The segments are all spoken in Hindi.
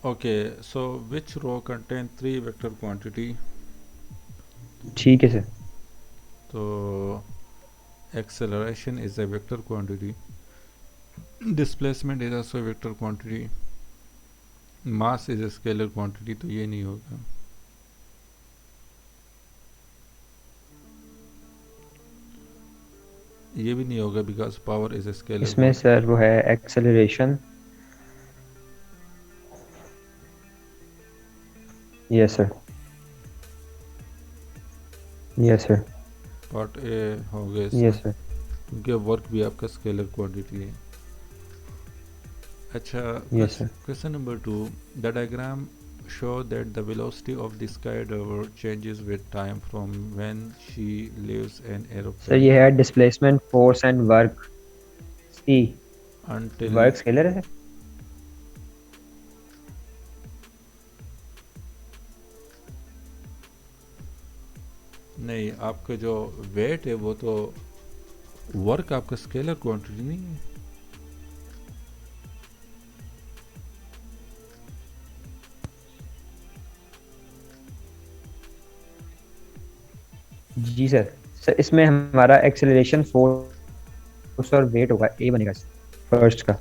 ओके, सो विच रो कंटेन 3 वेक्टर क्वांटिटी? ठीक है सर। तो acceleration is a vector quantity, displacement is also a vector quantity, mass is a scalar quantity, तो ये नहीं होगा। ये भी नहीं होगा because power is a scalar इसमें quantity। सर वो है acceleration. Yes sir. Yes sir. Part A हो गया इसमें, यस सर। क्योंकि वर्क भी आपका स्केलर क्वांटिटी है। अच्छा, yes sir. Question number 2, the diagram show that the velocity of the skydiver changes with time from when she leaves an sir aeroplane ये है displacement force and work. C. until। Work scalar है। नहीं, आपका जो वेट है वो तो वर्क आपका स्केलर क्वांटिटी नहीं है। जी सर। सर इसमें हमारा एक्सेलरेशन फोर्स और वेट होगा, ए बनेगा फर्स्ट का।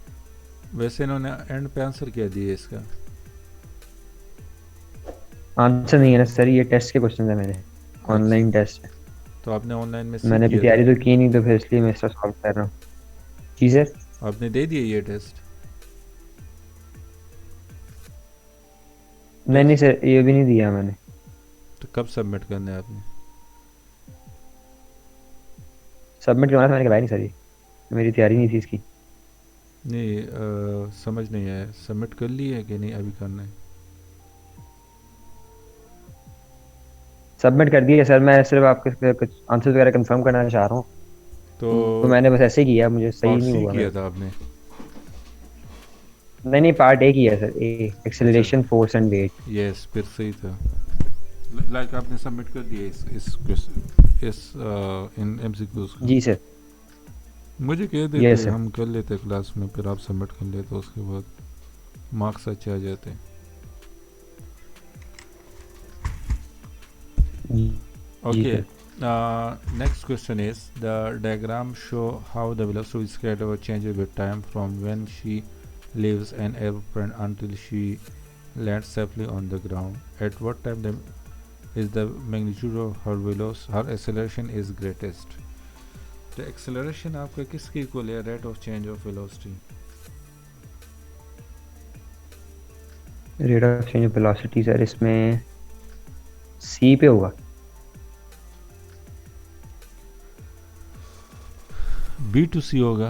वैसे इन्होंने एंड पे आंसर क्या दिया इसका? आंसर नहीं है ना सर, ये टेस्ट के क्वेश्चन है मेरे। अच्छा, ऑनलाइन टेस्ट है। तो आपने ऑनलाइन में सी मैंने अभी किया था? तैयारी तो की नहीं, तो फिर इसलिए मैं इसका सॉल्व कर रहा हूँ। जी सर। आपने दे दिया ये टेस्ट? नहीं नहीं टेस्ट सर, ये भी नहीं दिया मैंने। तो कब सबमिट करना है आपने? सबमिट करवाना था, मैंने करवाया नहीं सर, ये मेरी तैयारी नहीं थी इसकी। नहीं, समझ नहीं आया, सबमिट कर लिया है कि नहीं अभी करना है? सबमिट कर दिया सर, मैं सिर्फ आपके कुछ आंसर वगैरह कंफर्म करना चाह रहा हूँ। तो तो मैंने बस ऐसे ही किया, मुझे सही पार्ट नहीं सी हुआ किया मेरा। था आपने? नहीं नहीं, पार्ट ए किया सर, ए अच्छा, acceleration force and weight. Yes, फिर सही था। लाइक आपने सबमिट कर दिया इस इन एमसीक्यूज का? जी सर। मुझे कह देते, यस सर। हम कर लेते क्लास में, फिर आप सबमिट कर लेते, उसके बाद मार्क्स अच्छे आ जाते। जी Okay. Sir. Next question is, the diagram show how the velocity of scalar changes with time from when she leaves an airplane until she lands safely on the ground. At what time is the magnitude of her velocity, her acceleration is greatest? The acceleration आपका किसके इक्वल है? Rate of change of velocity। Rate of change of velocity sir इसमें सी पे होगा। बी टू सी होगा।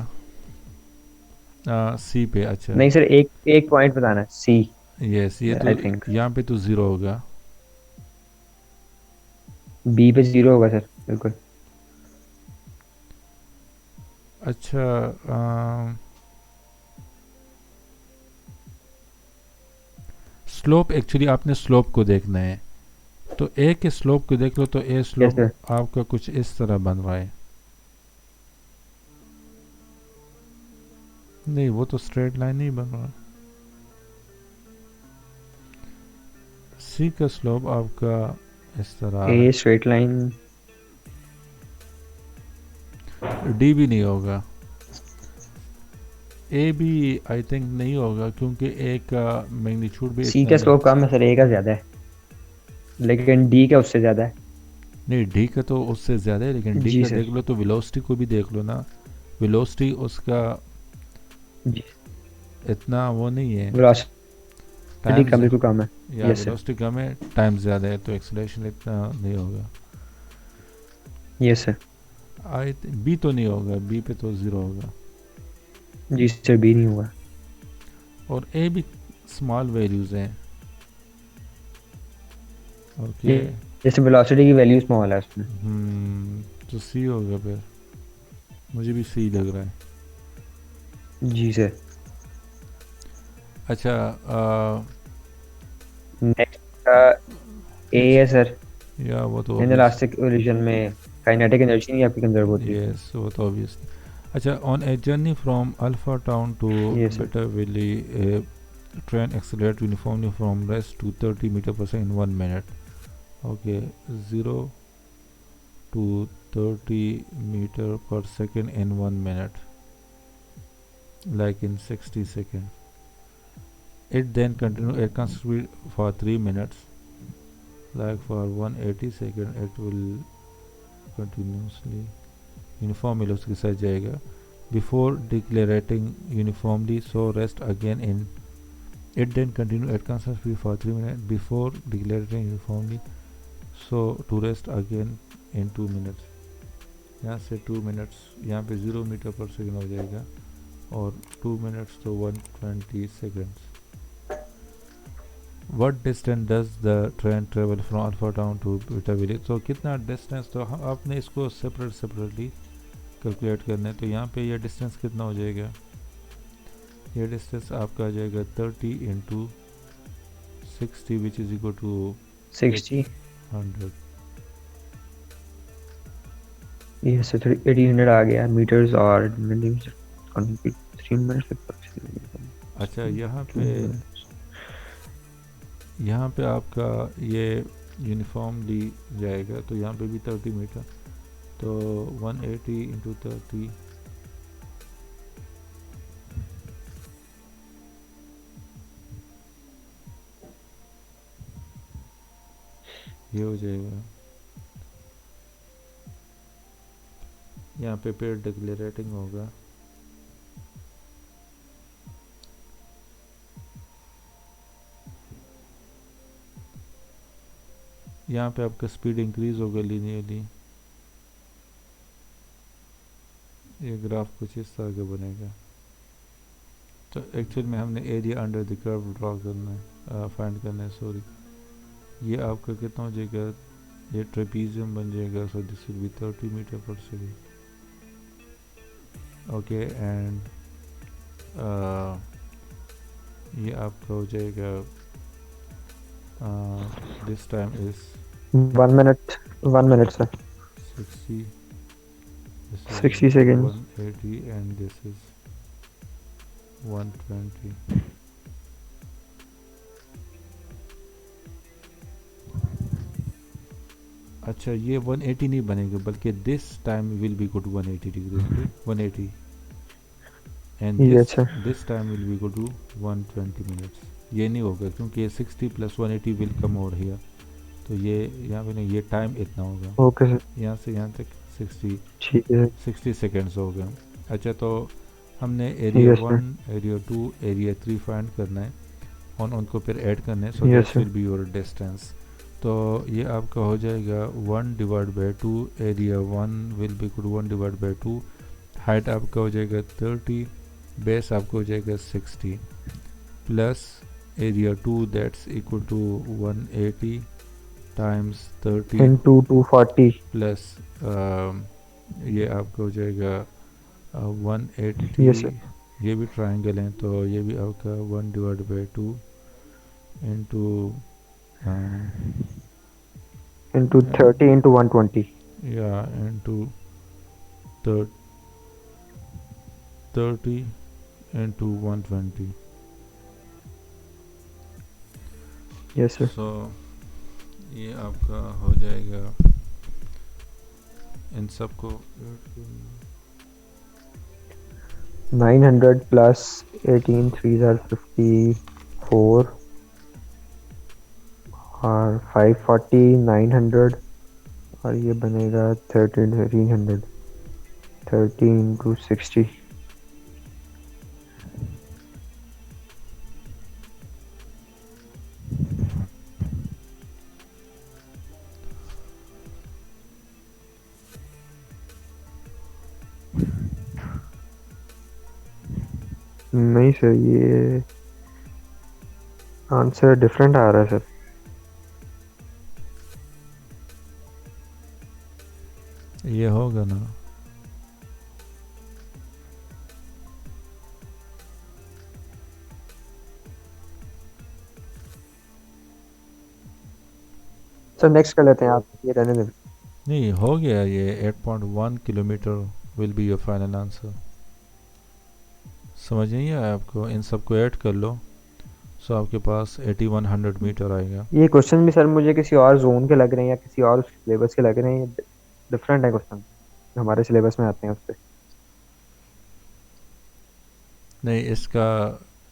सी पे, अच्छा। नहीं सर, एक एक पॉइंट बताना है, सी। यस, ये तो आई थिंक यहाँ पे तो ज़ीरो होगा। बी पे जीरो होगा सर, बिल्कुल। अच्छा, स्लोप, एक्चुअली आपने स्लोप को देखना है, तो ए के स्लोप को देख लो, तो ए यस स्लोप सर। आपका कुछ इस तरह बन रहा है। नहीं, वो तो स्ट्रेट लाइन नहीं बन रहा। सी का स्लोप आपका इस तरह आ ए रहा स्ट्रेट लाइन। है। डी भी नहीं होगा। ए भी आई थिंक नहीं होगा, क्योंकि ए का मैग्नीट्यूड भी सी इतना का नहीं। स्लोप कम है सर, ए का ज्यादा है, लेकिन डी का उससे ज्यादा है। नहीं, डी का तो उससे ज़्यादा है, लेकिन डी जी का सर। देख लो तो वेलोसिटी को भी देख लो ना। वेलोसिटी उसका जी। इतना वो नहीं है। वेलोसिटी टाइम, कम, बिल्कुल कम है। या यस सर। वेलोसिटी कम है, टाइम ज़्यादा है, तो एक्सेलरेशन इतना नहीं होगा। Yes sir. आई बी तो नहीं होगा, बी पे तो ज़ीरो होगा। जी सर, बी नहीं हुआ। और ए भी स्मॉल वैल्यूज़ हैं। ओके। ये जैसे वेलोसिटी की वैल्यू स्मॉल है उसमें। तो सी होगा फिर, मुझे भी सी लग रहा है। जी सर। अच्छा, नेक्स्ट का ए है सर। या वो तो ऑब्वियस। इनइलास्टिक कोलिजन में काइनेटिक एनर्जी नहीं आपकी कंजर्व होती। यस, वो तो ऑब्वियस। अच्छा, on a journey from alpha town to ये sir. Beta valley, train accelerate uniformly from rest to 30 meter per second in 1 minute. Okay, 0 to 30 meter per second in 1 minute, like in 60 seconds. It then continue at constant speed for 3 minutes, like for 180 seconds it will continuously uniform velocity के साथ जाएगा before decelerating uniformly, so rest again in. It then continue at constant speed for 3 minutes before decelerating uniformly, so to rest again in 2 minutes. यहाँ से 2 minutes यहाँ पे 0 मीटर पर सेकेंड हो जाएगा और 2 minutes तो 120 seconds. What distance does the train travel from Alpha Town to Beta Village? तो कितना डिस्टेंस, तो आपने इसको सेपरेटली कैलकुलेट करना है. तो यहाँ पे ये डिस्टेंस कितना हो जाएगा, ये डिस्टेंस आपका आ जाएगा 30 into 60 which is equal to 60. 100. ये से 1800 आ गया मीटर्स और मिलीमीटर 3 मिनट. अच्छा, यहाँ पे आपका ये यूनिफॉर्मली जाएगा, तो यहाँ पे भी 30 मीटर, तो 180 इंटू 30 ये हो जाएगा. यहाँ पे पेड़ डिक्लेरेटिंग होगा. यहाँ पे आपका स्पीड इंक्रीज होगा लीनियरली. ये ग्राफ कुछ इस तरह का बनेगा. तो एक्चुअल में हमने area under the curve draw करना है, फाइंड करना है, सॉरी. ये आपका कितना हो जाएगा, ये ट्रेपीजियम बन जाएगा, so this will be 30 metre per second. Okay, and ये आपका हो जाएगा this time is 1 minute sir. 60. This is 60 seconds. 180 and this is 120. अच्छा, ये 180 नहीं बनेगा, बल्कि this time will be equal to 180 degree. 180 and this time will be equal to 120 minutes. ये नहीं होगा क्योंकि ये 60 plus 180 will come over here, तो ये यहाँ पे नहीं, ये टाइम इतना होगा. Okay sir. यहाँ से यहाँ तक 60, ठीक है, 60 सेकेंड्स हो गए. अच्छा, तो हमने एरिया 1, एरिया 2, एरिया 3 फाइंड करना है और उनको फिर ऐड करना है, so that will be your distance. तो ये आपका हो जाएगा 1 divide by 2. Area 1 will be equal to 1 divide by 2. Height आपका हो जाएगा 30, बेस आपका हो जाएगा 60 plus area 2 that's equal to 180 times 30 into 240 plus ये आपका हो जाएगा 180. yes, ये भी ट्राइंगल है, तो ये भी आपका 1 divide by 2 into 30 into 120 into 30 into 120. yes sir. so ये आपका हो जाएगा, इन सबको 900 plus 18 3s are 54 और 540 900 और ये बनेगा 1300 30 into 60. नहीं सर, ये आंसर डिफरेंट आ रहा है सर. ये होगा ना, सर नेक्स्ट कर लेते हैं, आप ये रहने दें. नहीं हो गया, ये 8.1 kilometre will be your final answer. समझ नहीं आया आपको, इन सबको ऐड कर लो सो आपके पास 8100 मीटर आएगा। ये क्वेश्चन भी सर मुझे किसी और जोन के लग रहे हैं या किसी और सिलेबस के लग रहे हैं, डिफरेंट है क्वेश्चन हमारे सिलेबस में आते हैं उस पे। नहीं, इसका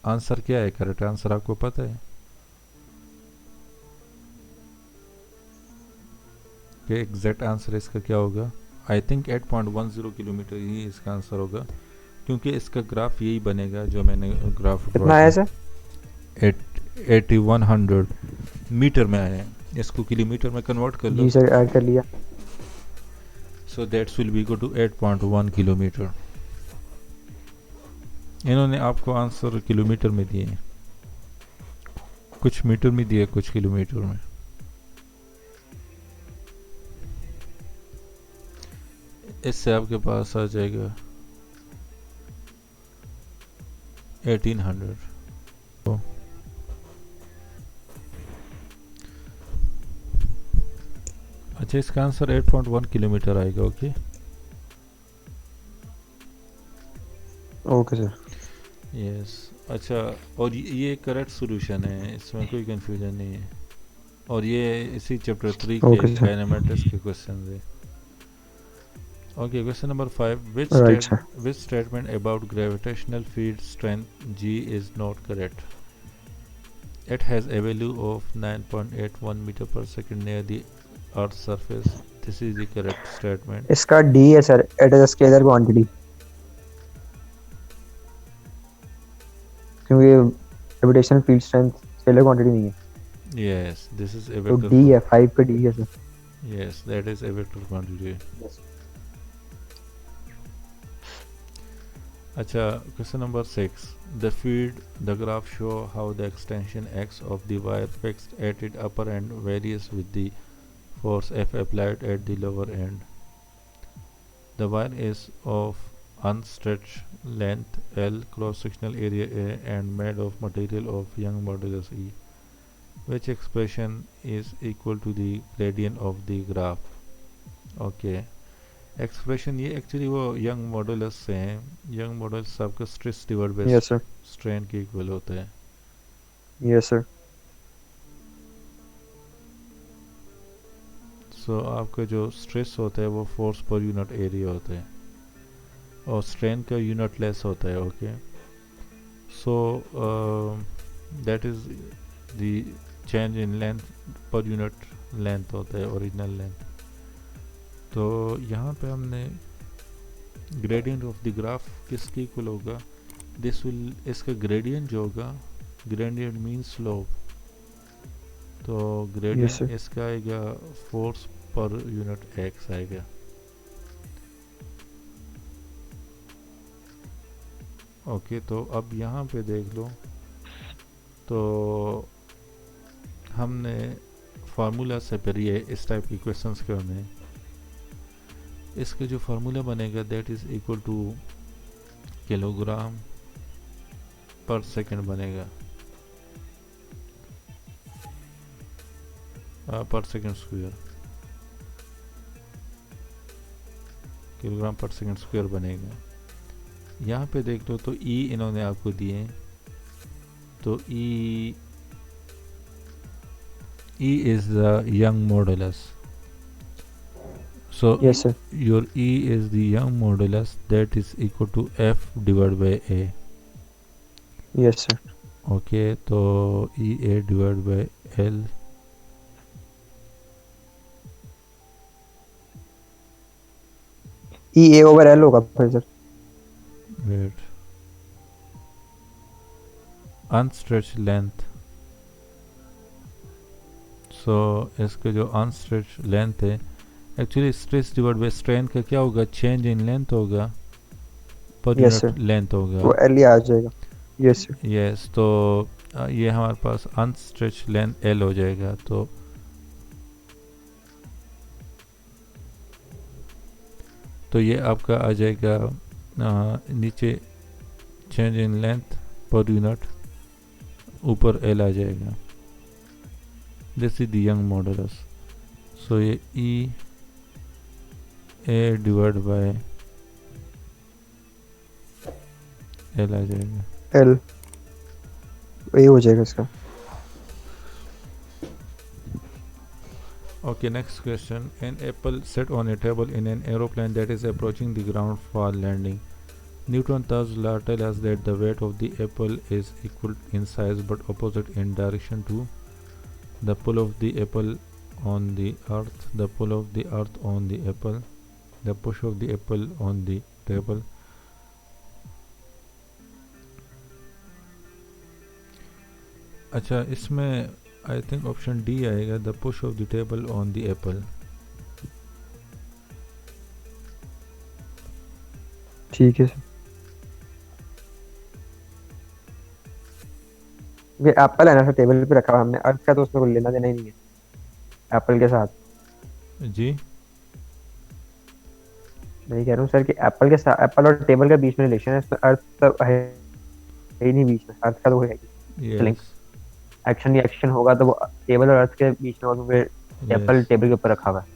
आंसर क्या है, करेक्ट आंसर आपको पता है कि एग्जैक्ट आंसर इसका क्या होगा? आई थिंक 8.10 किलोमीटर ही इसका आंसर होगा, क्योंकि इसका ग्राफ यही बनेगा जो मैंने ग्राफ ड्रॉ कितना आया किया। सर? 8100 मीटर में आया है, इसको किलोमीटर में कन्वर्ट कर लो। जी सर, ऐड कर लिया। So that's will be equal to 8.1 kilometre. इन्होंने आपको आंसर किलोमीटर में दिए हैं, कुछ मीटर में दिए, कुछ किलोमीटर में। इससे आपके पास आ जाएगा 1800। तो अच्छा, इसका आंसर 8.1 किलोमीटर आएगा। Okay, okay sir. यस। अच्छा, और ये करेक्ट सॉल्यूशन है, इसमें कोई कंफ्यूजन नहीं है। और ये इसी चैप्टर 3 के ओके सर। काइनेमेटिक्स के क्वेश्चन है। Okay, question number 5, right sir. which statement about gravitational field strength G is not correct? It has a value of 9.81 meter per second near the Earth's surface. This is the correct statement. इसका डी है sir, it is a scalar quantity, क्योंकि gravitational field strength scalar quantity नहीं है। Yes, this is a तो vector. डी है, 5 पे डी है sir. Yes, that is a vector quantity. Acha, question number 6. The graph show how the extension x of the wire fixed at its upper end varies with the force F applied at the lower end. The wire is of unstretched length L, cross-sectional area A, and made of material of Young modulus E. Which expression is equal to the gradient of the graph? Okay. Expression ये एक्चुअली वो यंग मॉडुलस से हैं। यंग मॉडुलस आपका stress divide by yes sir. Strain के इक्वल होता है। Yes sir. सो आपका जो स्ट्रेस होता है वो फोर्स पर यूनिट एरिया होता है, और स्ट्रेन का यूनिट लेस होता है। Okay, so that is the change in length per unit length होता है, ओरिजिनल लेंथ। तो यहाँ पे हमने ग्रेडियंट ऑफ द ग्राफ किसके इक्वल होगा? दिस विल, इसका ग्रेडियंट जो होगा, ग्रेडियंट मीन्स स्लोप, तो ग्रेडियंट sir. इसका आएगा फोर्स पर यूनिट एक्स आएगा। ओके, तो अब यहाँ पे देख लो, तो हमने फार्मूला से पर ये इस टाइप की क्वेश्चंस करने हैं। इसका जो फार्मूला बनेगा that is equal to kilogram per second बनेगा, per second square, kilogram per second square बनेगा। यहाँ पे देख लो तो ई इन्होंने आपको दिए हैं, तो ई is the Young modulus. So Yes sir. your E is the Young modulus, that is equal to F divided by A. Yes sir. Okay, तो EA divided by L, EA over L होगा फिर सर। wait, unstretched length, सो इसका जो अनस्ट्रेच लेंथ है, actually stress divide by strain का क्या होगा? चेंज इन लेंथ होगा, पर यूनिट लेंथ होगा, वो एल ही आ जाएगा। Yes sir. यस। तो ये हमारे पास अनस्ट्रेच लेंथ एल हो जाएगा। तो ये आपका आ जाएगा नीचे change in length per unit, ऊपर एल आ जाएगा। This is the Young modulus. So ये E A divide by L आ जाएगा। एल तो ये हो जाएगा इसका। Okay, next question. An apple set on a table in an aeroplane that is approaching the ground for landing. Newton's third law tells us that the weight of the apple is equal in size but opposite in direction to the pull of the apple on the earth, the pull of the earth on the apple, the push of the apple on the table. अच्छा, इसमें आई थिंक ऑप्शन डी आएगा, the push of the table on the Apple. ठीक है सर। ये एप्पल है ना सर, टेबल पे रखा हुआ हमने, अर्थ का तो उसमें कोई लेना देना ही नहीं है एप्पल के साथ। जी, मैं कह रहा हूँ सर कि एप्पल के साथ, एप्पल और टेबल के बीच में रिलेशन है, इसमें अर्थ तो है ही नहीं बीच में, अर्थ का तो है लिंक। यस एक्शन रिएक्शन होगा तो वो टेबल और अर्थ के बीच में होगा, तो फिर एप्पल यस टेबल के ऊपर रखा हुआ है।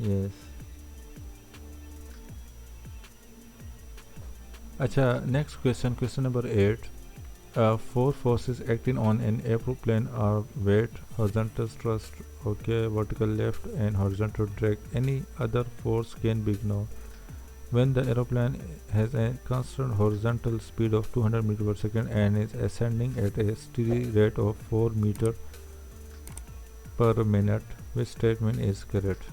यस. अच्छा, next question, question number 8. Four forces acting on an aeroplane are weight, horizontal thrust, okay, vertical lift, and horizontal drag. Any other force can be ignored. When the aeroplane has a constant horizontal speed of 200 meters per second and is ascending at a steady rate of 4 meters per minute, which statement is correct?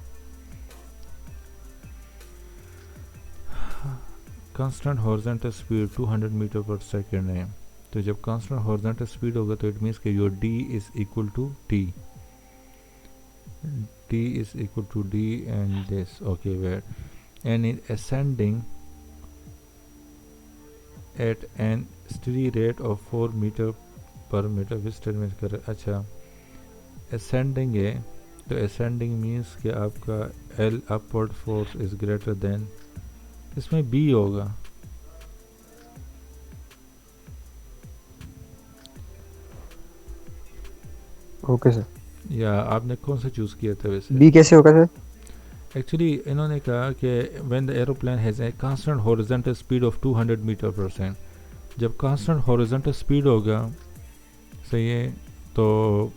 Constant horizontal speed 200 metre per second है, तो जब कांस्टेंट हॉरिजॉन्टल स्पीड होगा तो इट मीन्स कि your D is equal to T. T is equal to D and this, okay, where and is ascending at an steady rate of 4 metre per metre, which statement कर. अच्छा, असेंडिंग है तो असेंडिंग मीन्स कि आपका L upward force is greater than, इसमें बी होगा. Okay sir. या आपने कौन सा चूज़ किया था वैसे? बी कैसे होगा सर? एक्चुअली इन्होंने कहा कि when the aeroplane has a constant horizontal speed of 200 metre per second, जब कांस्टेंट हॉरिजॉन्टल स्पीड होगा, सही है, तो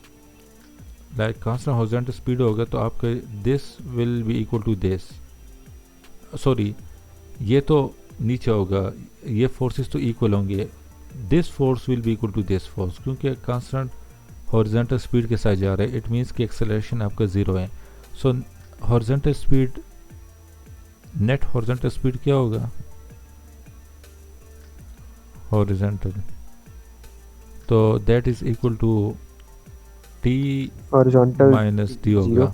लाइक कांस्टेंट हॉरिजॉन्टल स्पीड होगा तो आपका this will be equal to this, sorry ये तो नीचे होगा, ये फोर्सेस तो इक्वल होंगे, this force will be equal to this force, क्योंकि कांस्टेंट हॉरिजॉन्टल स्पीड के साथ जा रहा है, इट मीन्स कि एक्सेलरेशन आपका ज़ीरो है. So horizontal speed, net horizontal speed क्या होगा? हॉरिजॉन्टल, तो that is equal to T horizontal minus T होगा.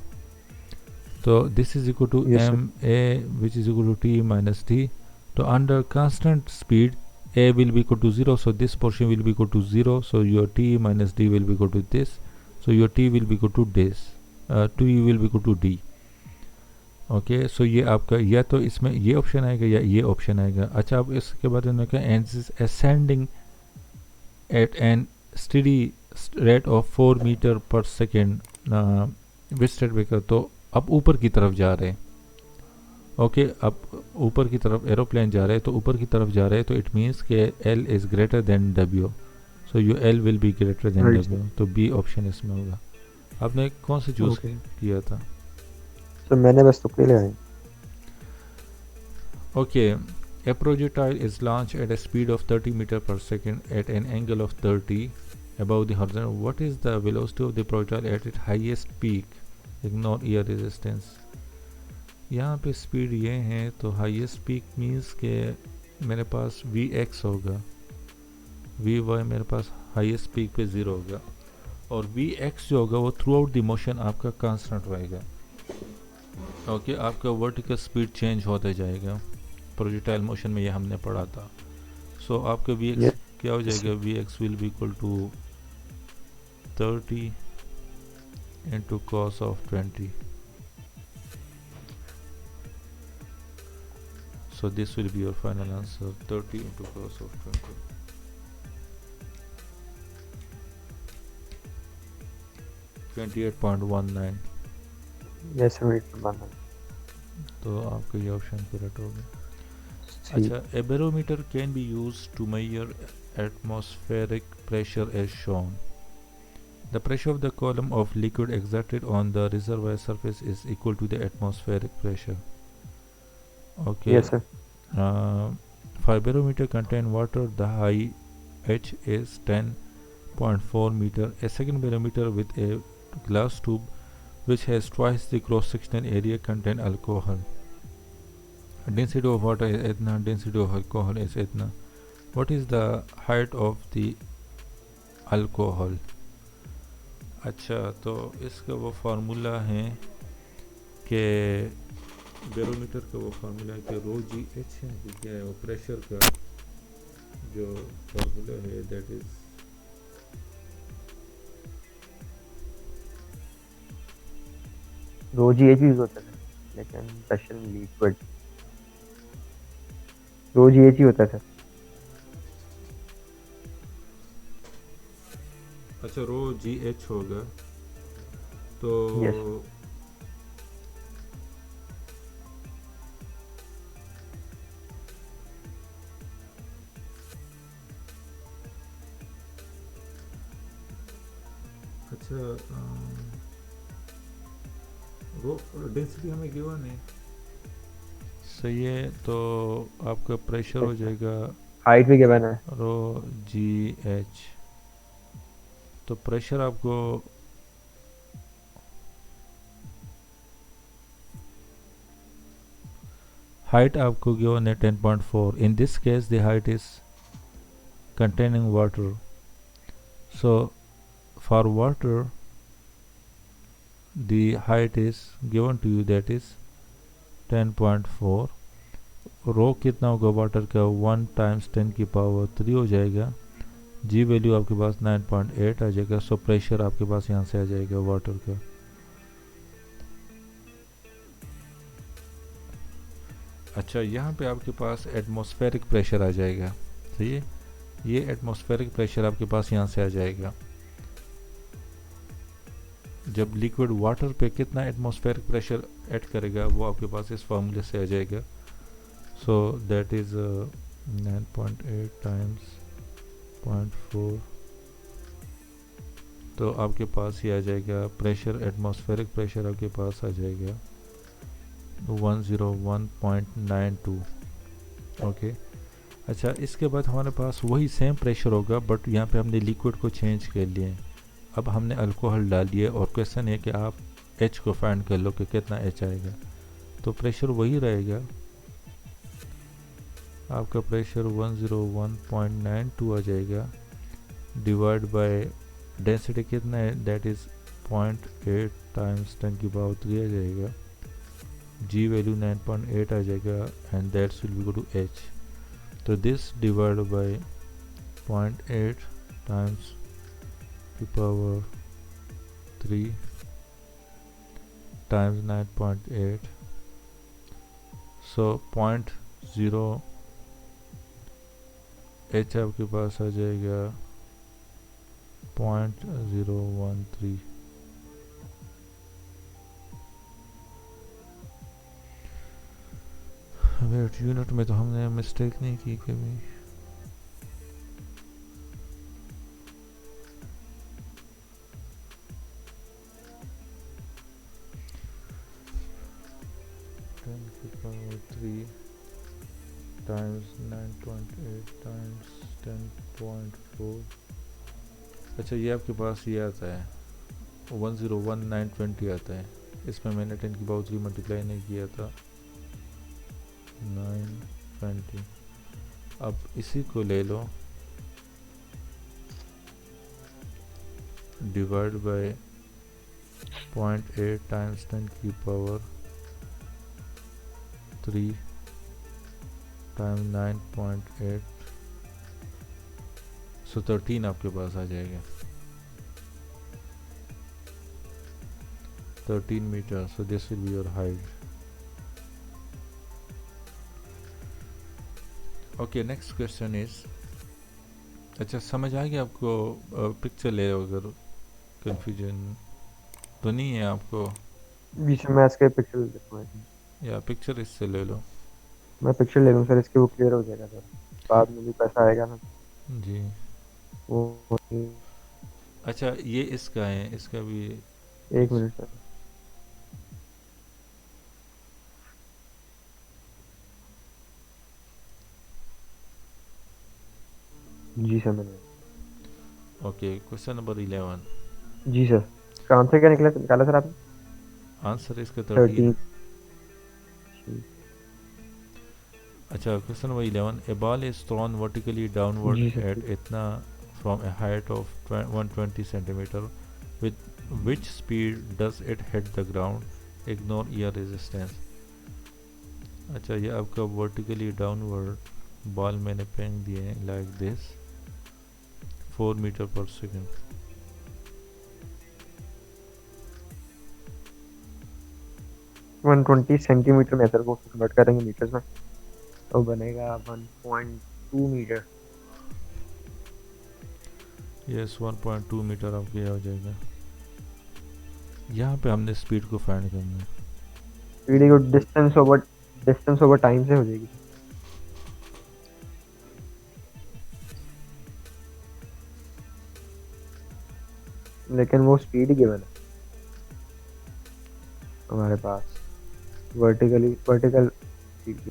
तो this is equal to Yes, sir. M A which is equal to T minus T. तो under constant speed a will be equal to 0, so this portion will be equal to 0, so your t minus d will be equal to this, so your t will be equal to this, 2 will be equal to d. Okay, so ये आपका या तो इसमें ये ऑप्शन आएगा या ये ऑप्शन आएगा. अच्छा, अब इसके बाद उन्होंने कहा and is ascending at an steady rate of 4 metre per second which state breaker, तो अब ऊपर की तरफ जा रहे हैं. ओके, अब ऊपर की तरफ एरोप्लेन जा रहे हैं, तो ऊपर की तरफ जा रहे हैं, तो इट मीन्स के L is greater then W, so U L will be greater than Right. W. तो बी ऑप्शन इसमें होगा. आपने कौन सा चूज Okay. किया था? तो मैंने बस तुक्के लगाए। Okay, a projectile is launched at a speed of 30 meter per second at an angle of 30 above the horizon. What is the velocity of the projectile at its highest peak? Ignore air resistance. यहाँ पे स्पीड ये है, तो हाईएस्ट पीक मीन्स के मेरे पास वी एक्स होगा, वी वाई मेरे पास हाईएस्ट पीक पे 0 होगा, और वी एक्स जो होगा वो थ्रू आउट द मोशन आपका कांस्टेंट रहेगा. ओके, आपका वर्टिकल स्पीड चेंज होता जाएगा, प्रोजेक्टाइल मोशन में ये हमने पढ़ा था. सो आपका वी एक्स Yes. क्या हो जाएगा? V X will be equal to 30 into cos of 20. So this will be your final answer, 30 into cos of 20. $28.19. Yes, sir, wait, one minute. तो आपका ये ऑप्शन करेक्ट हो गया. सी। अच्छा, a barometer can be used to measure atmospheric pressure as shown. The pressure of the column of liquid exerted on the reservoir surface is equal to the atmospheric pressure. Okay. Yes sir. Uh, for barometer contain water, the high H is 10.4 meter. A second barometer with a glass tube which has twice the cross-sectional area contain alcohol. Density of water is etna, density of alcohol is etna. What is the height of the alcohol? अच्छा, तो इसका वो फार्मूला है कि बैरोमीटर का वो फार्मूला है कि रो जी एच है कि क्या है वो प्रेशर का जो फार्मूला है that is rho G H use होता है लेकिन pressure liquid rho G H ही होता है। अच्छा, रो जी एच होगा तो यस। अच्छा, रो डेंसिटी हमें गिवन है, सही है, तो आपका प्रेशर हो जाएगा हाइट भी गिवन है। रो जी एच। तो प्रेशर आपको हाइट आपको गिवन है 10.4. In this case the height is containing water. So for water the height is given to you, that is 10.4. रो कितना होगा वाटर का 1 टाइम्स 10 की पावर 3 हो जाएगा। जी वैल्यू आपके पास 9.8 आ जाएगा। सो प्रेशर आपके पास यहाँ से आ जाएगा वाटर का। अच्छा, यहाँ पे आपके पास एटमॉस्फेरिक प्रेशर आ जाएगा, सही है। ये एटमॉस्फेरिक प्रेशर आपके पास यहाँ से आ जाएगा। जब लिक्विड वाटर पे कितना एटमॉस्फेरिक प्रेशर ऐड करेगा वो आपके पास इस फार्मूले से आ जाएगा। सो दैट इज 9.8 टाइम्स 0.4, तो आपके पास ये आ जाएगा प्रेशर, एटमॉस्फेरिक प्रेशर आपके पास आ जाएगा 101.92। ओके। अच्छा, इसके बाद हमारे पास वही सेम प्रेशर होगा बट यहाँ पे हमने लिक्विड को चेंज कर लिए। अब हमने अल्कोहल डाल दिया और क्वेश्चन है कि आप एच को फाइंड कर लो कि कितना एच आएगा। तो प्रेशर वही रहेगा, आपका प्रेशर 101.92 आ जाएगा डिवाइड बाय डेंसिटी कितना है, दैट इज़ 0.8 टाइम्स 10 की पावर 3 आ जाएगा। जी वैल्यू 9.8 आ जाएगा and that's will be equal to H. तो दिस डिवाइड बाय 0.8 टाइम्स की पावर 3 टाइम्स 9.8, सो 0.0 एच आपके पास आ जाएगा 0.013। वेट, यूनिट में तो हमने मिस्टेक नहीं की कभी। की पावर 3 टाइम्स 9.8 टाइम्स 10.4। अच्छा, ये आपके पास ये आता है 101,920 आता है। इसमें मैंने 10 की पावर 3 मल्टीप्लाई नहीं किया था, 920। अब इसी को ले लो डिवाइड बाय 0.8 टाइम्स 10 की पावर 3 टाइम 9.8, सो 13 आपके पास आ जाएगा, 13 metre. So this will be your height. Okay, next question is, अच्छा समझ आ गया आपको? पिक्चर ले लो, अगर कंफ्यूजन तो नहीं है आपको। बीच में इसके पिक्चर देखो या पिक्चर इससे ले लो। मैं पिक्चर ले लूँ सर, इसके वो क्लियर हो जाएगा सर, बाद में भी पैसा आएगा ना जी। वो। अच्छा ये इसका है, इसका भी एक कुछ। Minute sir. जी सर मैंने। Okay, question number 11। जी सर, इसका आंसर क्या निकाला सर आपने? आंसर इसका 13। 13। अच्छा, question number 11, a ball is thrown vertically downward जी सर at ठीक। Etna from a height of 120 centimeter. With which speed does it hit the ground? Ignore air resistance. अच्छा, ये आपका वर्टिकली डाउनवर्ड बॉल मैंने फेंक दिए हैं like this 4 metre per second. 120 centimetre में सर, को कन्वर्ट करेंगे मीटर्स में तो बनेगा 1.2 मीटर। यस, 1.2 मीटर आपके हो जाएगा। यहाँ पे हमने स्पीड को फाइंड करना है। स्पीड को डिस्टेंस ओवर टाइम से हो जाएगी, लेकिन वो स्पीड गिवन है हमारे पास, वर्टिकल स्पीड।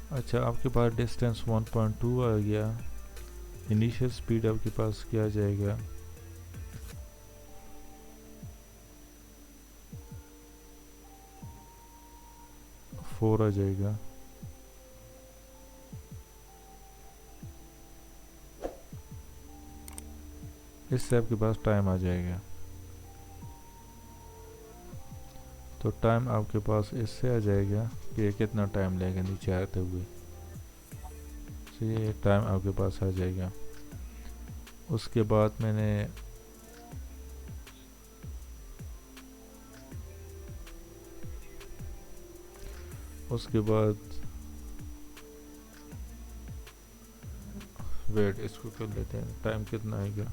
अच्छा, आपके पास डिस्टेंस 1.2 आ गया। इनिशियल स्पीड आपके पास क्या आ जाएगा? 4 आ जाएगा। इससे आपके पास टाइम आ जाएगा। तो टाइम आपके पास इससे आ जाएगा कि ये कितना टाइम लगेगा नीचे आते हुए। तो ये टाइम आपके पास आ जाएगा। उसके बाद मैंने उसके बाद वेट इसको कर लेते हैं, टाइम कितना आएगा?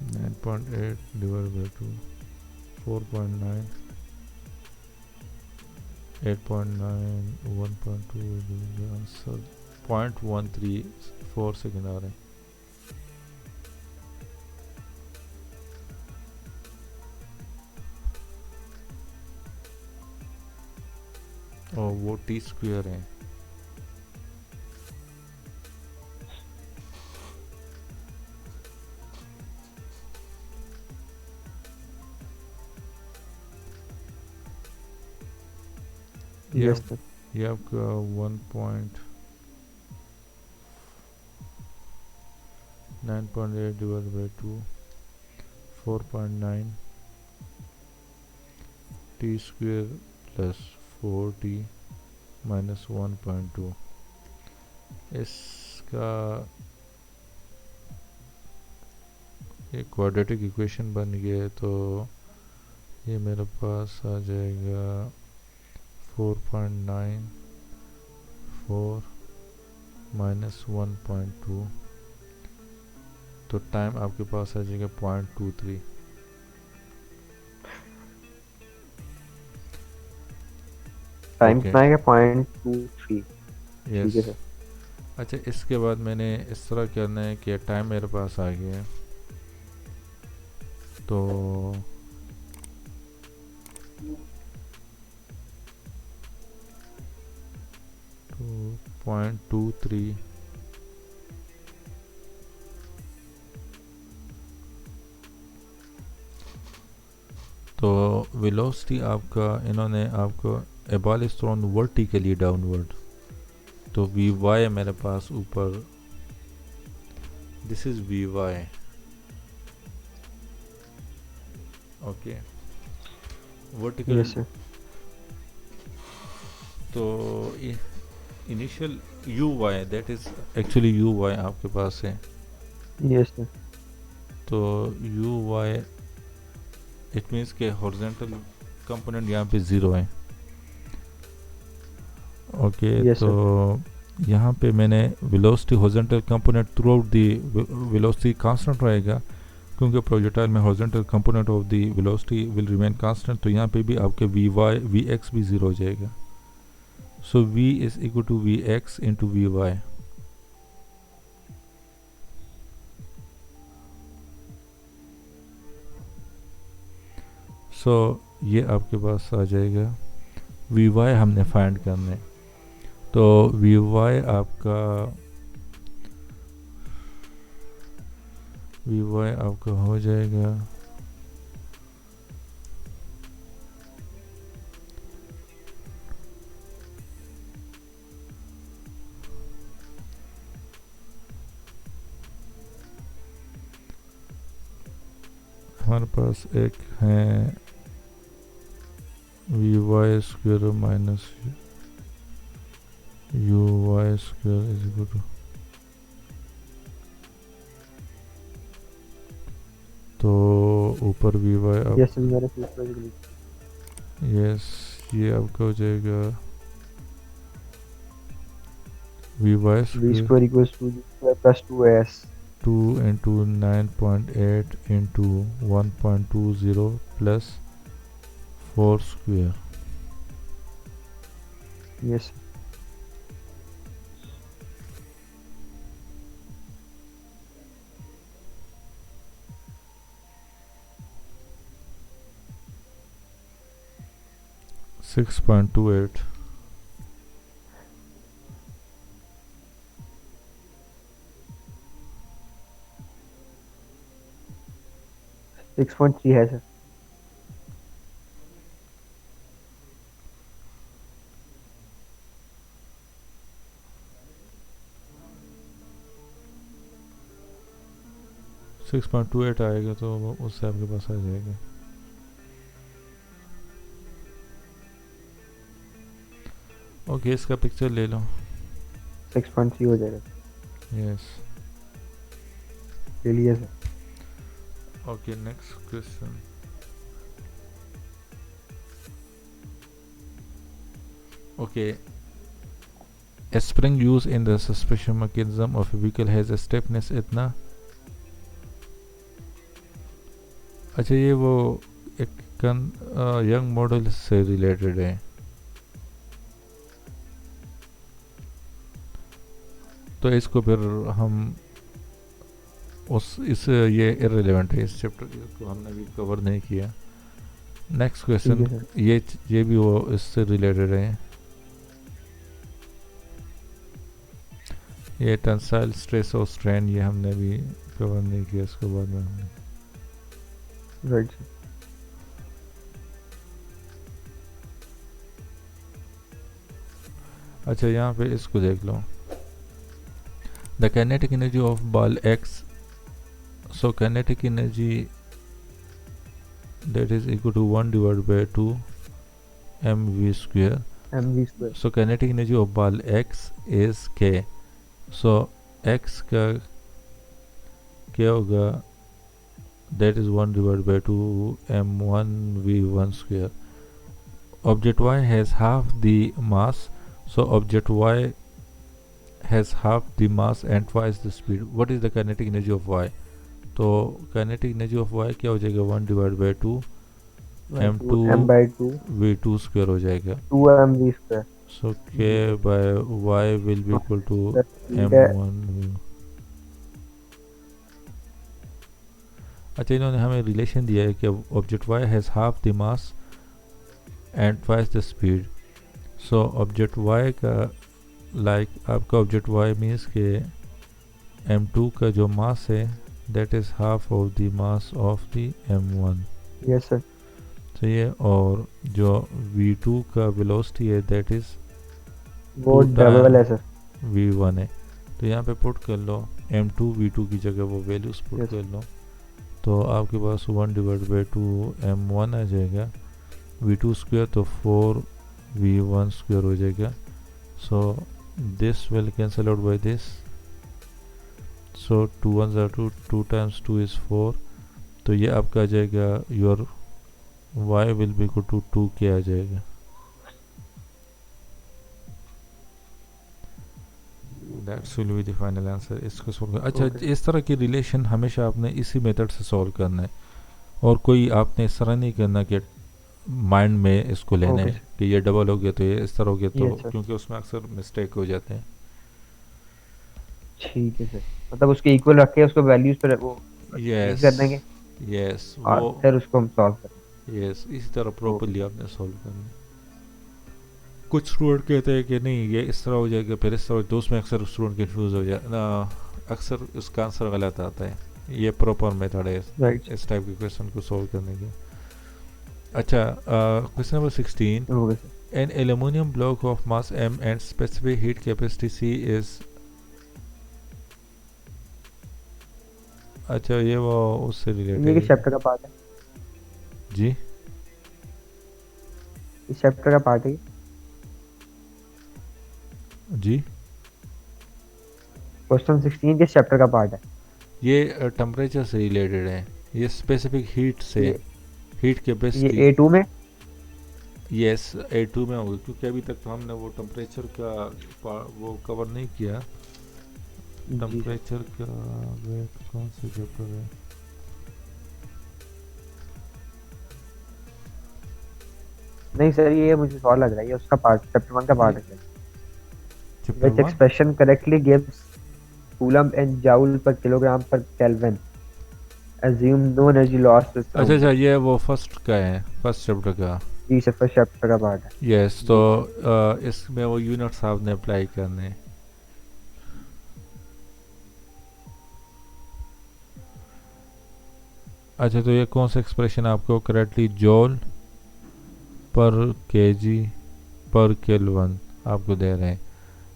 9.8 डिवाइड बाई 2, 4.9, 8.9, 1.2, आंसर 0.134 सेकेंड आ रहे हैं। और वो टी स्क्वेयर है। Yes sir. ये आपका 9.8 divide by 2, 4.9 T square plus 4t minus 1.2। इसका एक क्वाड्रेटिक इक्वेशन बन गया है, तो ये मेरे पास आ जाएगा 4.94 माइनस 1.2। तो टाइम आपके पास आ जाएगा 0.23। टाइम ओके, कितना आएगा? 0.23। ठीक यस। है सर। अच्छा, इसके बाद मैंने इस तरह करना है कि टाइम मेरे पास आ गया है, तो 0.23 तो वेलोसिटी आपका, इन्होंने आपको a ball is thrown vertically downward, तो वी वाई मेरे पास ऊपर, this is V Y. Okay, vertical. Yes sir. तो initial U Y, that is actually U Y आपके पास है। Yes sir. तो यू वाई इट मीन्स के हॉरिजॉन्टल कंपोनेंट यहाँ पे ज़ीरो है। ओके, यस तो सर। यहाँ पे मैंने velocity horizontal component throughout the velocity constant रहेगा, क्योंकि प्रोजेक्टाइल में horizontal component of the velocity will remain constant, तो यहाँ पे भी आपके वी वाई वी एक्स भी ज़ीरो हो जाएगा. So v is equal to V X into V Y. So ये आपके पास आ जाएगा. वी वाई हमने फाइंड करना है, तो वी वाई आपका हो जाएगा हमारे पास एक है V Y square minus U Y square is equal to, तो ऊपर वी वाई आप यस ये आपका हो जाएगा V Y square equals to plus 2s 2 into 9.8 into 1.20 plus 4 square. yes 6.28. Six point three है सर. 6.28 आएगा तो उससे आपके पास आ जाएगा. ओके इसका पिक्चर ले लो. 6.3 हो जाएगा. यस ले लिया sir. Okay next question. Okay a spring used in the suspension mechanism of a vehicle has a stiffness इतना. अच्छा ये वो एक यंग मॉडल से रिलेटेड है, तो इसको फिर हम ये इररिलेवेंट है, इस चैप्टर को हमने अभी कवर नहीं किया. नेक्स्ट क्वेश्चन ये भी वो इससे रिलेटेड है. ये टेंसाइल स्ट्रेस और स्ट्रेन ये हमने भी कवर नहीं किया, इसके बाद में हमने राइट. अच्छा यहाँ पे इसको देख लो. The kinetic energy of ball X, so kinetic energy that is equal to 1 divided by 2 mv square. So kinetic energy of ball x is k. So x का क्या होगा, that is 1 divided by 2 m1 v1 square. Object y has half the mass, so object y has half the mass and twice the speed. What is the kinetic energy of y? तो काइनेटिक एनर्जी ऑफ वाई क्या हो जाएगा, 1 divide by 2 m2 v2 square हो जाएगा. 2mv square. So k by y will be equal to m1. अच्छा इन्होंने हमें रिलेशन दिया है कि object y has half the mass and twice the speed. So object y का आपका ऑब्जेक्ट y मीन्स के m2 का जो मास है that is half of the mass of the m1. yes sir. तो ये और जो v2 का velocity है that is वो डबल है सर, v1 है. तो यहाँ पे पुट कर लो m2 v2 की जगह वो वैल्यूज पुट कर लो, तो आपके पास 1 डिवाइड बाई 2 m1 आ जाएगा. v2 स्क्वायर तो 4 v1 स्क्वायर हो जाएगा. So this will cancel out by this. So 2 ones are 2, 2 times 2 is 4. तो ये आपका आ जाएगा your y will be equal to 2k आ जाएगा. That's will be the final answer. इसको सॉल्व कर. अच्छा, ओके इस तरह की रिलेशन हमेशा आपने इसी मेथड से सॉल्व करना है, और कोई आपने इस तरह नहीं करना कि माइंड में इसको लेना ओके है सर. कि ये डबल हो गया तो ये इस तरह हो गया, तो यस सर. क्योंकि उसमें अक्सर मिस्टेक हो जाते हैं. ठीक है सर. मतलब उसके इक्वल रख के उसको वैल्यूज पर वो चेंज यस, कर देंगे यस वो, और फिर उसको हम सॉल्व करेंगे. यस इसी तरह ओके प्रॉपरली सर. आपने सॉल्व करना है. कुछ स्टूडेंट कहते हैं कि नहीं ये इस तरह हो जाएगा फिर इस तरह, तो उसमें अक्सर स्टूडेंट कंफ्यूज हो जाए ना, अक्सर उसका आंसर गलत आता है. ये प्रॉपर मेथड है राइट. इस टाइप के क्वेश्चन को सॉल्व करने के. अच्छा, question number 16. Okay sir. An aluminum block of mass m and specific heat capacity c is. अच्छा, ये वो उससे ये रिलेटेड किस है क्या? चैप्टर का पार्ट है? जी इस चैप्टर का पार्ट है ये? जी, क्वेश्चन 16 किस चैप्टर का पार्ट है? ये टेम्परेचर से रिलेटेड है, ये स्पेसिफिक हीट से, ये हीट ये कैपेसिटी. A2 में. यस, A2 में होगी, क्योंकि अभी तक तो हमने वो टेम्परेचर का वो कवर नहीं किया. जी सर. टेम्परेचर का वेट कौन सा चैप्टर है? नहीं सर, ये मुझे सवाल लग रहा है ये उसका पार्ट, चैप्टर 1 का पार्ट ये है. Chapter Which 1. expression correctly gives coulomb and joule per kilogram per Kelvin? Assume no energy loss is अच्छा found. अच्छा, ये वो फर्स्ट का है, फर्स्ट चैप्टर का. जी सर, फर्स्ट चैप्टर का पार्ट है. यस, तो जी सर. इसमें वो यूनिट्स आपने अप्लाई करने हैं. अच्छा, तो ये कौन सा एक्सप्रेशन आपको करेक्टली जॉल पर केजी पर केल्विन आपको दे रहे हैं.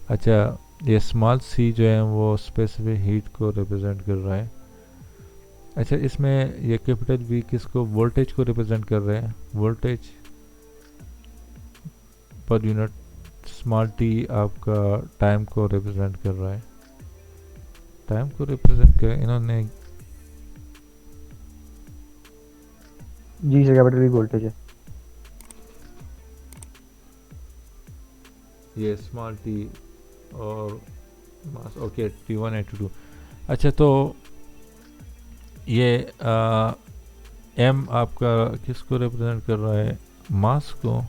अच्छा, ये स्मॉल सी जो है वो स्पेसिफिक हीट को रिप्रेजेंट कर रहा है. अच्छा, इसमें ये कैपिटल वी किसको, वोल्टेज को रिप्रेजेंट कर रहे हैं, voltage per unit. Small T आपका टाइम को रिप्रेजेंट कर रहा है, टाइम को रिप्रेजेंट कर इन्होंने. जी सर, कैपिटल वी वोल्टेज है. ये स्मॉल टी और मास. Okay, T1 and T2. अच्छा, तो ये एम आपका किसको रिप्रेजेंट कर रहा है, मास को.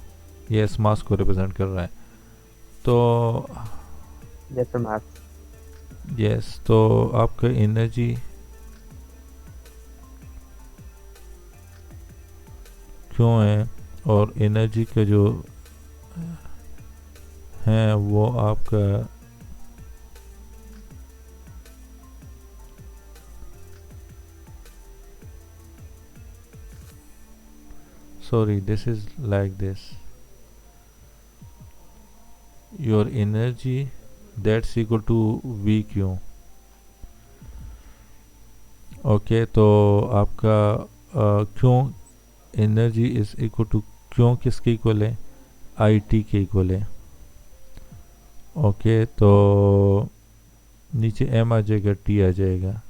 यस, मास को रिप्रेजेंट कर रहा है. तो यस सर, मैथ. यस, तो आपका एनर्जी क्यों है, और एनर्जी का जो है वो आपका sorry, this is like this. Your energy that's equal to VQ. Okay, तो आपका क्यों एनर्जी इज इक्वल टू, क्यों किसके इक्वल है, IT के इक्वल है. ओके, तो नीचे M आ जाएगा, T आ जाएगा.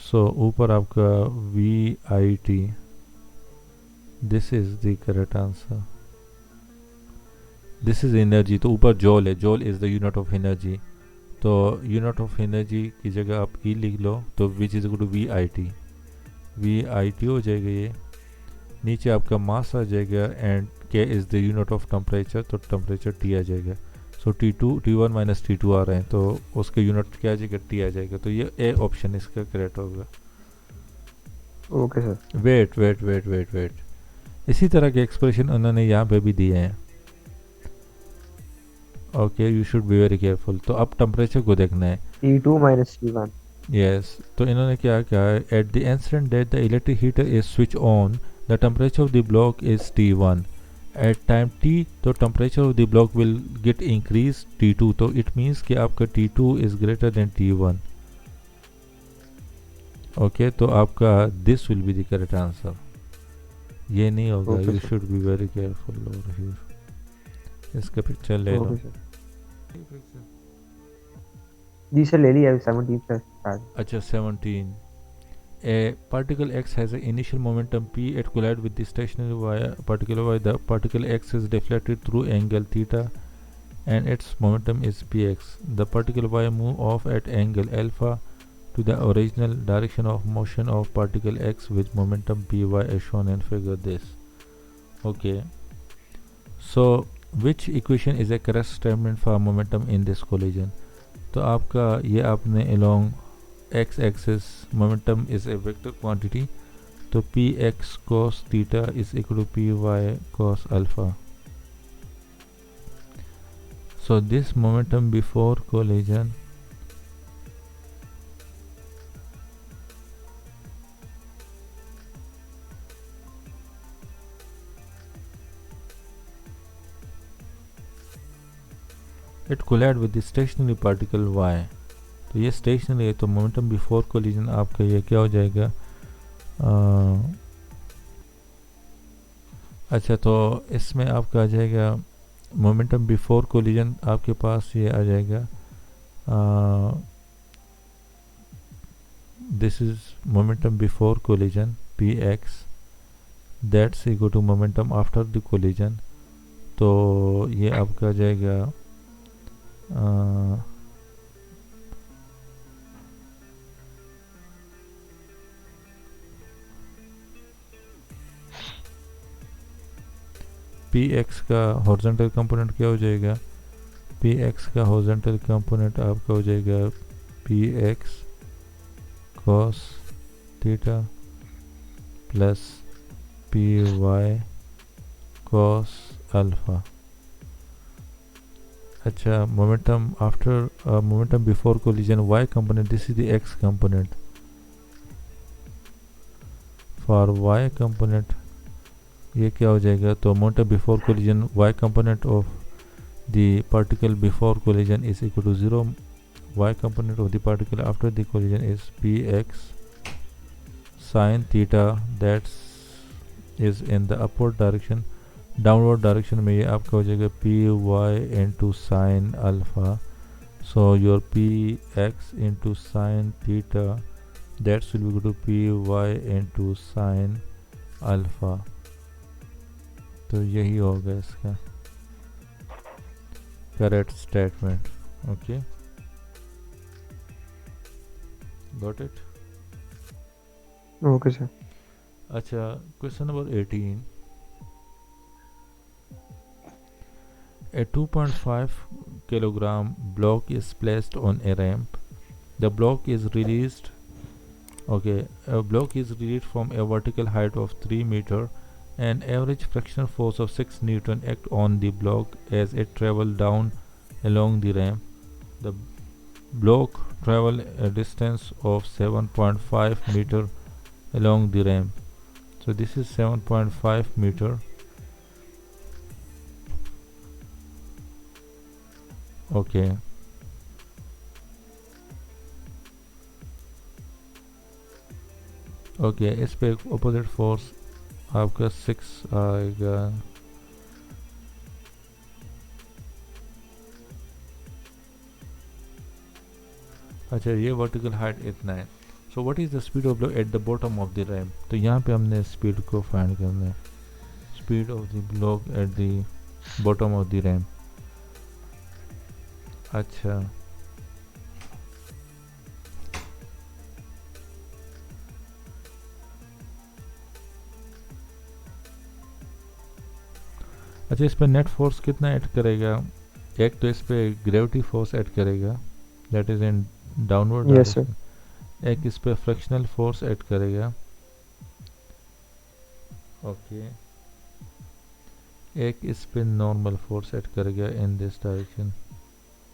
सो ऊपर आपका VIT. This is the correct answer. This is energy, तो ऊपर जॉल है, joule is the unit of energy. तो यूनिट ऑफ एनर्जी की जगह आप E लिख लो, तो which is equal to VIT. VIT हो जाएगा ये. नीचे आपका मास आ जाएगा and K is the unit of temperature, तो टेम्परेचर T आ जाएगा. सो T1 माइनस T2 आ रहे हैं, तो उसके यूनिट क्या आ जाएगा, T आ जाएगा. तो ये ए ऑप्शन इसका करेक्ट होगा. Okay sir. Wait wait wait wait wait, इसी तरह के एक्सप्रेशन उन्होंने यहाँ पे भी दिए हैं. Okay, you should be very careful. तो अब टेम्परेचर को देखना है. T2 minus T1. यस, तो इन्होंने क्या कहा है, at the instant that the electric heater is switch on the temperature of the block is T1. At time T, तो temperature of the block will get increase T2. तो इट मीन्स कि आपका T2 is greater then T1. Okay, तो आपका this will be the correct answer. ये नहीं होगा, okay you sir. Should be very careful over here. इसका पिक्चर ले लो. Okay sir. जी सर, ले लिया 17 से स्टार्ट. अच्छा, 17. A particle X has an initial momentum P. It collides with the stationary particle Y. The particle X is deflected through angle theta and its momentum is px. The particle y move off at angle alpha to the original direction of motion of particle x with momentum py as shown in figure this. Okay, so which equation is a correct statement for momentum in this collision? तो आपका ये आपने along x axis momentum is a vector quantity, तो px cos theta is equal to py cos alpha. So this momentum before collision it collide with the stationary particle y. तो ये स्टेशनरी है, तो मोमेंटम बिफोर कोलिजन आपका ये क्या हो जाएगा? अच्छा, तो इसमें आपका आ जाएगा मोमेंटम बिफोर कोलिजन, आपके पास ये आ जाएगा this is momentum before collision P X that's equal to momentum after the collision. तो ये आपका आ जाएगा पी एक्स का हॉरिजॉन्टल कंपोनेंट क्या हो जाएगा? पी एक्स का हॉरिजॉन्टल कंपोनेंट आपका हो जाएगा P X cos theta plus P Y cos alpha. अच्छा, momentum after momentum before collision y component, this is the x component. For y component ये क्या हो जाएगा? तो momentum before collision y component of the particle before collision is equal to 0. Y component of the particle after the collision is px sin theta, that is in the upward direction. Downward direction में ये आपका हो जाएगा P Y into sine alpha. So your P X into sine theta that's will be two P Y into sine alpha. तो यही होगा इसका correct statement. Okay, got it? Okay sir. अच्छा, question number 18. A 2.5 kilogram block is placed on a ramp. The block is released. Okay, a block is released from a vertical height of 3 meter. An average frictional force of 6 Newton act on the block as it travel down along the ramp. The block travel a distance of 7.5 meter along the ramp. So this is 7.5 meter. Okay, okay, इस पे अपोजिट फोर्स आपका 6 आएगा. अच्छा, ये वर्टिकल हाइट इतना है. So what is the speed of block at the bottom of the ramp? तो यहाँ पे हमने स्पीड को फाइंड करना है. Speed of the block at the bottom of the ramp. अच्छा, अच्छा, इस पे नेट फोर्स कितना ऐड करेगा? एक तो इस पे ग्रेविटी फोर्स ऐड करेगा, that is in downward direction. एक इस पे फ्रिक्शनल फोर्स ऐड करेगा. ओके, एक इस पे नॉर्मल फोर्स ऐड करेगा in this direction.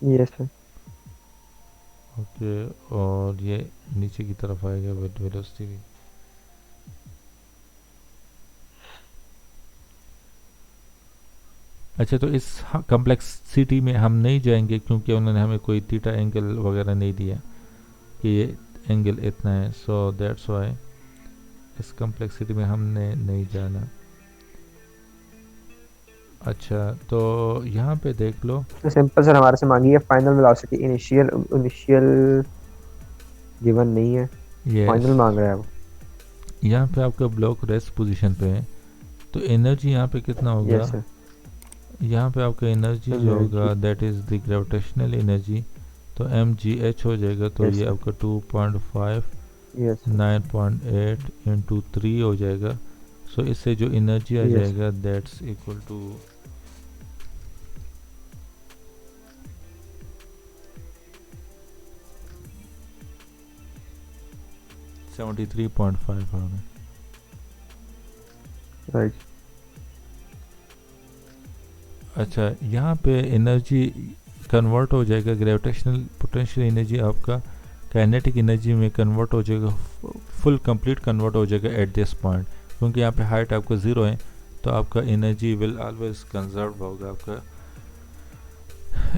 Yes sir. Okay, और ये नीचे की तरफ आएगा विद वेलोसिटी भी. अच्छा, तो इस कॉम्प्लेक्सिटी में हम नहीं जाएंगे क्योंकि उन्होंने हमें कोई थीटा एंगल वगैरह नहीं दिया कि ये एंगल इतना है. सो दैट्स व्हाई इस कॉम्प्लेक्सिटी में हमने नहीं जाना. अच्छा, तो यहाँ पे देख लो. तो सिंपल सर, हमारे से मांगी है फाइनल वेलोसिटी. इनिशियल गिवन नहीं है, फाइनल मांग रहा है वो. यहाँ पे आपका ब्लॉक रेस्ट पोजीशन पे है, तो एनर्जी यहाँ पे कितना होगा? yes, यहाँ पे आपका एनर्जी जो एनर्जी। होगा that is the gravitational energy, तो mgh हो जाएगा, तो यस ये सर। आपका 2.5 यस सर। 9.8 इंटू 3 हो जाएगा। सो इससे जो एनर्जी आ यस। जाएगा दैट्स इक्वल टू 73.5 आ गया। राइट। अच्छा, यहाँ पे एनर्जी कन्वर्ट हो जाएगा, ग्रेविटेशनल पोटेंशियल एनर्जी आपका काइनेटिक एनर्जी में कन्वर्ट हो जाएगा, फुल कंप्लीट कन्वर्ट हो जाएगा एट दिस पॉइंट, क्योंकि यहाँ पे हाइट आपका ज़ीरो है, तो आपका एनर्जी विल ऑलवेज कंजर्व होगा, आपका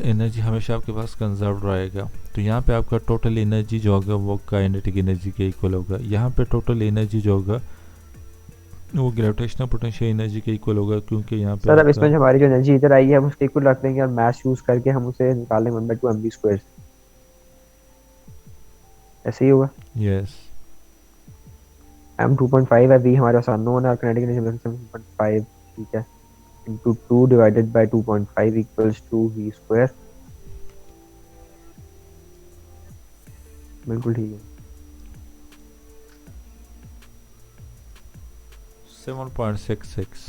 एनर्जी हमेशा आपके पास कंजर्व रहेगा। तो यहाँ पे आपका टोटल एनर्जी जो होगा वो काइनेटिक एनर्जी के इक्वल होगा। यहाँ पे टोटल एनर्जी जो होगा वो ग्रेविटेशनल पोटेंशियल एनर्जी के इक्वल होगा, क्योंकि यहाँ पे सर अब आपका इसमें जो हमारी जो एनर्जी इधर आई है हम उसके इक्वल रख देंगे और मैथ यूज करके हम उसे निकालेंगे 1/2 mv²। ऐसे ही होगा। यस m 2.5 है, v हमारे पास अननोन है और किनेटिक एनर्जी 7.5। ठीक है। Into 2 divided by 2.5 equals to v²। बिल्कुल ठीक है। 7.66।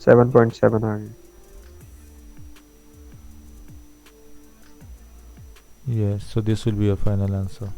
7.7 आ गया। Yes, so this will be your final answer.